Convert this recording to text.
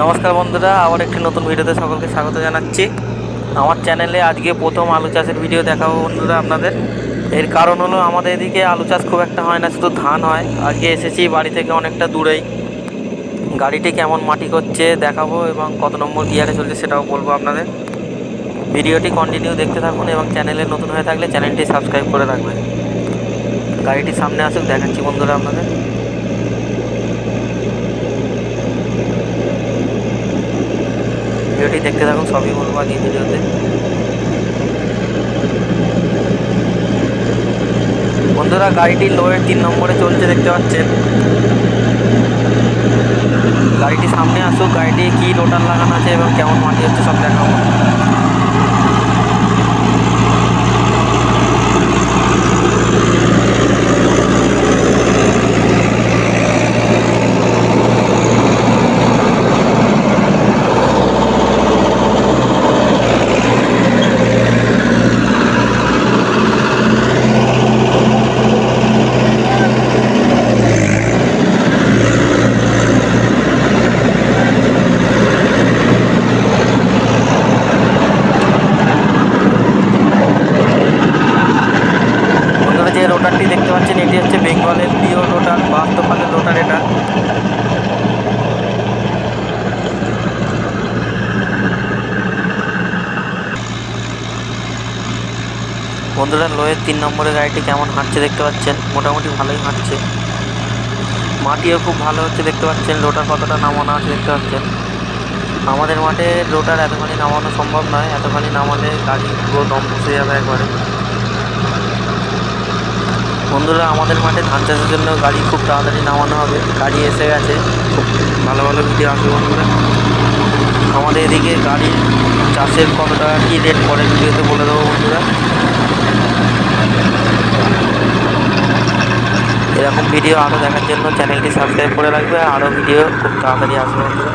নমস্কার বন্ধুরা, আবার একটি নতুন ভিডিওতে সকলকে স্বাগত জানাচ্ছি। আমার চ্যানেলে আজকে প্রথম আলু চাষের ভিডিও দেখাবো বন্ধুরা আপনাদের। এর কারণ হলো আমাদের এদিকে আলু চাষ খুব একটা হয় না, শুধু ধান হয়। আজকে এসেছি বাড়ি থেকে অনেকটা দূরেই। গাড়িটি কেমন মাটি করছে দেখাবো এবং কত নম্বর গিয়ারে চলছে সেটাও বলবো আপনাদের। ভিডিওটি কন্টিনিউ দেখতে থাকুন এবং চ্যানেলে নতুন হয়ে থাকলে চ্যানেলটি সাবস্ক্রাইব করে রাখবেন। গাড়িটি সামনে আসুক, দেখাচ্ছি বন্ধুরা আপনাদের। ভিডিওটি দেখতে থাকুন, সবই বলবো আগে ভিডিওতে। বন্ধুরা, গাড়িটি লোয়ের 3 নম্বরে চলছে, দেখতে পাচ্ছেন। গাড়িটি সামনে আসুক, গাড়িটি কি রোটার লাগানো আছে এবং কেমন মাটি হচ্ছে সব দেখাবো। বন্ধুরা, যে রোটারটি দেখতে পাচ্ছেন এটি হচ্ছে বেঙ্গলের পিওর রোটার, 72 ফালের রোটার এটা। বন্ধুরা, লোয়ের 3 নম্বরের গাড়িটি কেমন হাঁটছে দেখতে পাচ্ছেন, মোটামুটি ভালোই হাঁটছে। মাটিও খুব ভালো হচ্ছে দেখতে পাচ্ছেন, রোটার কতটা নামানো আছে দেখতে পাচ্ছেন। আমাদের মাঠে রোটার এতখানি নামানো সম্ভব নয়, এতখানি নামালে গাড়ি পুরো দম বসে যাবে একবারে। বন্ধুরা, আমাদের মাঠে ধান চাষের জন্য গাড়ি খুব তাড়াতাড়ি নামানো হবে, গাড়ি এসে গেছে, খুব ভালো ভালো ভিডিও আসবে বন্ধুরা। আমাদের এদিকে গাড়ির চাষের কত টাকা কী রেট পরের ভিডিওতে বলে দেবো বন্ধুরা। এরকম ভিডিও আরও দেখার জন্য চ্যানেলটি সাবস্ক্রাইব করে রাখবে, আরও ভিডিও খুব তাড়াতাড়ি আসবে বন্ধুরা।